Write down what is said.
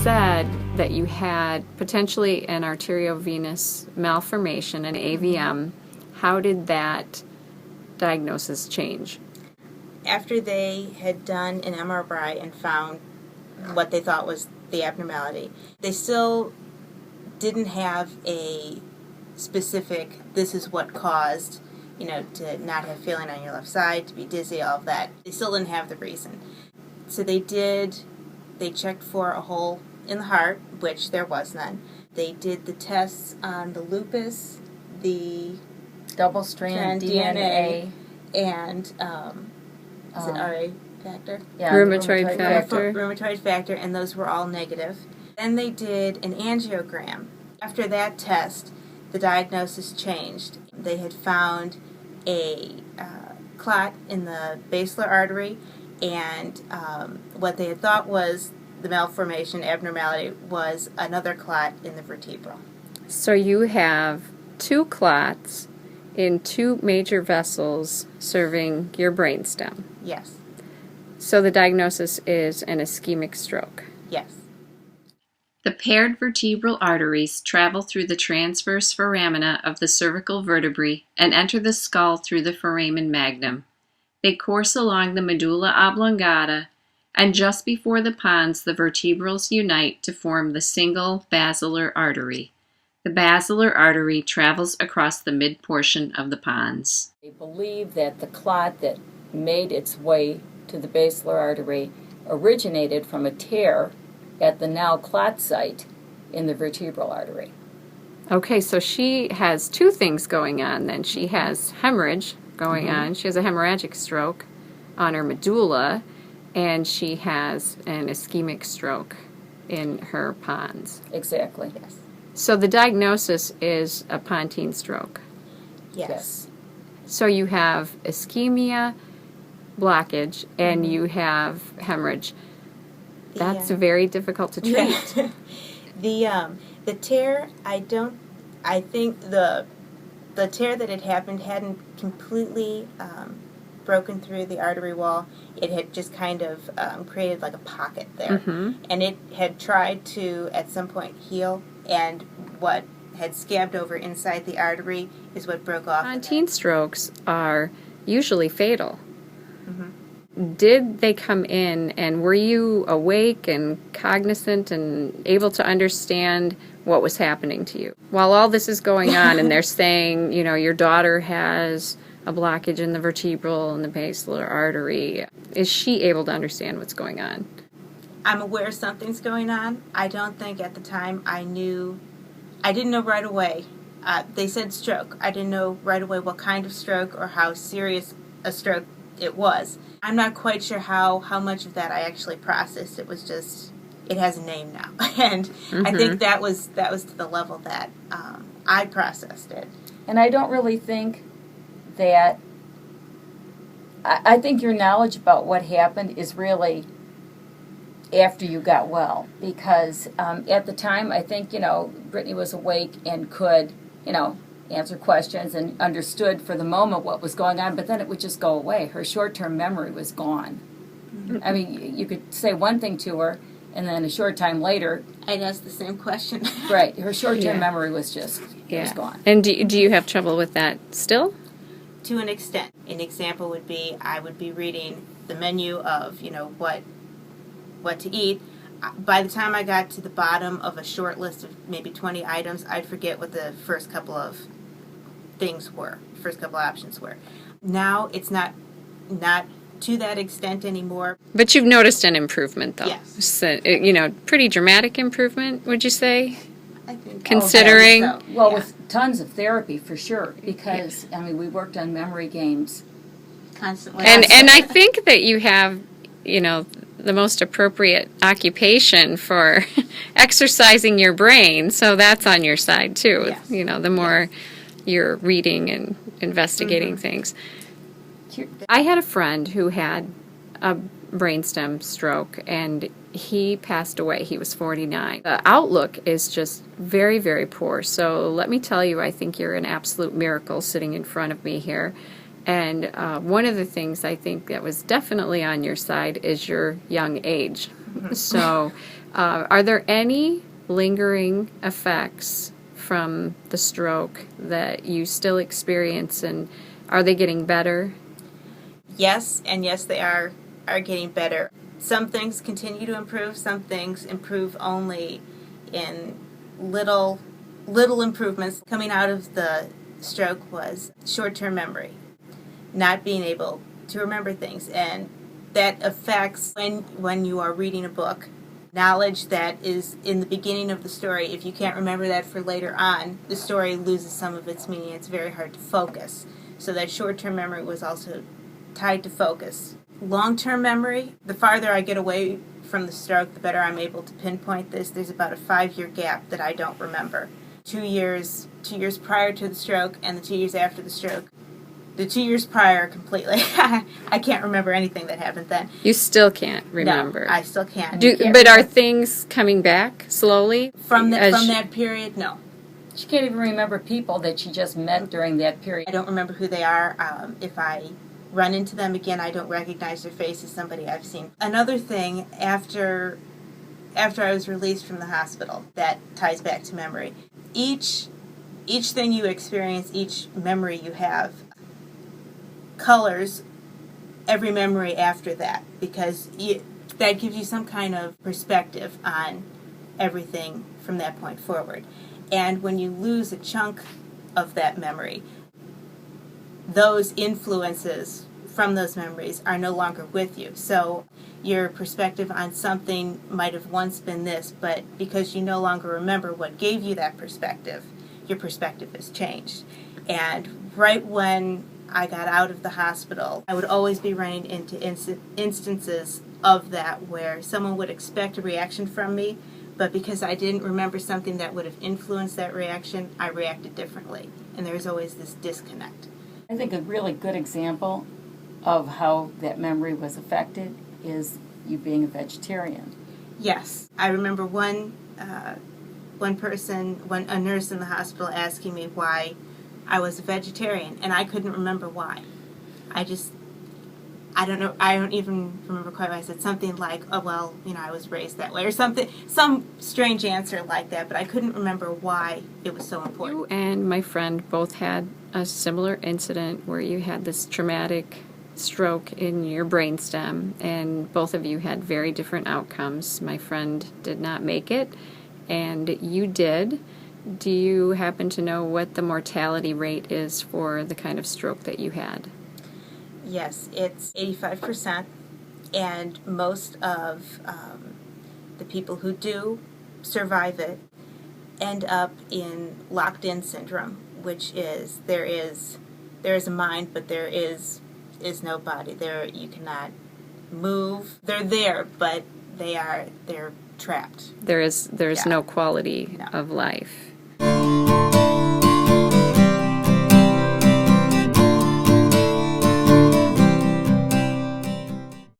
said that you had potentially an arteriovenous malformation, an AVM. How did that diagnosis change? After they had done an MRI and found what they thought was the abnormality, they still didn't have a specific, this is what caused, to not have feeling on your left side, to be dizzy, all of that. They still didn't have the reason. So they checked for a hole in the heart, which there was none. They did the tests on the lupus, the double-strand DNA, and is it RA factor? Yeah, rheumatoid factor. Rheumatoid factor, and those were all negative. Then they did an angiogram. After that test, the diagnosis changed. They had found a clot in the basilar artery, and what they had thought was the malformation abnormality was another clot in the vertebral. So you have 2 clots in 2 major vessels serving your brainstem. Yes. So the diagnosis is an ischemic stroke. Yes. The paired vertebral arteries travel through the transverse foramina of the cervical vertebrae and enter the skull through the foramen magnum. They course along the medulla oblongata, and just before the pons, the vertebrals unite to form the single basilar artery. The basilar artery travels across the mid-portion of the pons. They believe that the clot that made its way to the basilar artery originated from a tear at the now clot site in the vertebral artery. Okay, so she has 2 things going on then. She has hemorrhage going on. She has a hemorrhagic stroke on her medulla, and she has an ischemic stroke in her pons. Exactly. Yes. So the diagnosis is a Pontine stroke. Yes. So you have ischemia, blockage, and you have hemorrhage. That's very difficult to treat. The tear, I think the tear that had happened hadn't completely broken through the artery wall. It had just kind of created like a pocket there. And it had tried to, at some point, heal, and what had scabbed over inside the artery is what broke off. Pontine strokes are usually fatal. Did they come in, and were you awake and cognizant and able to understand what was happening to you? While all this is going on and they're saying, your daughter has a blockage in the vertebral and the basilar artery, is she able to understand what's going on? I'm aware something's going on. I don't think at the time I didn't know right away. They said stroke. I didn't know right away what kind of stroke or how serious a stroke it was. I'm not quite sure how much of that I actually processed. It was just, it has a name now. And I think that was to the level that I processed it. And I don't really think that, I think your knowledge about what happened is really after you got well. Because at the time, I think, Brittany was awake and could, answer questions and understood for the moment what was going on, but then it would just go away. Her short-term memory was gone. I mean, you could say one thing to her, and then a short time later, I'd ask the same question. Right, her short-term memory was just, it was gone. And do you have trouble with that still? To an extent. An example would be, I would be reading the menu of, what to eat. By the time I got to the bottom of a short list of maybe 20 items, I'd forget what the first couple of things were, first couple of options were. Now it's not to that extent anymore. But you've noticed an improvement, though. Yes. So, pretty dramatic improvement, would you say? I think. Considering. With tons of therapy for sure, because we worked on memory games Constantly. And I think that you have, the most appropriate occupation for exercising your brain, so that's on your side too. Yes. The more you're reading and investigating things. I had a friend who had a brainstem stroke, and he passed away. He was 49. The outlook is just very, very poor. So let me tell you, I think you're an absolute miracle sitting in front of me here. And one of the things I think that was definitely on your side is your young age. So, are there any lingering effects from the stroke that you still experience, and are they getting better? Yes, and yes, they are getting better. Some things continue to improve. Some things improve only in little improvements. Coming out of the stroke was short-term memory, not being able to remember things, and that affects when you are reading a book. Knowledge that is in the beginning of the story, if you can't remember that for later on, the story loses some of its meaning. It's very hard to focus. So that short-term memory was also tied to focus. Long-term memory, the farther I get away from the stroke, the better I'm able to pinpoint this. There's about a 5-year gap that I don't remember. 2 years prior to the stroke and the 2 years after the stroke. The 2 years prior, completely. I can't remember anything that happened then. You still can't remember. No, I still can't. But are things coming back slowly? From that period, no. She can't even remember people that she just met during that period. I don't remember who they are. If I run into them again, I don't recognize their face as somebody I've seen. Another thing, after I was released from the hospital, that ties back to memory. Each thing you experience, each memory you have, colors every memory after that, because that gives you some kind of perspective on everything from that point forward. And when you lose a chunk of that memory, those influences from those memories are no longer with you. So your perspective on something might have once been this, but because you no longer remember what gave you that perspective, your perspective has changed. And right when I got out of the hospital, I would always be running into instances of that where someone would expect a reaction from me, but because I didn't remember something that would have influenced that reaction, I reacted differently. And there was always this disconnect. I think a really good example of how that memory was affected is you being a vegetarian. Yes. I remember one a nurse in the hospital asking me why I was a vegetarian, and I couldn't remember why. I don't know, I don't even remember quite what I said. Something like, oh, well, I was raised that way, or something, some strange answer like that, but I couldn't remember why it was so important. You and my friend both had a similar incident where you had this traumatic stroke in your brainstem, and both of you had very different outcomes. My friend did not make it, and you did. Do you happen to know what the mortality rate is for the kind of stroke that you had? Yes, it's 85%, and most of the people who do survive it end up in locked-in syndrome, which is there is a mind, but there is no body. There you cannot move. They're there, but they're trapped. There's Yeah. no quality No. of life.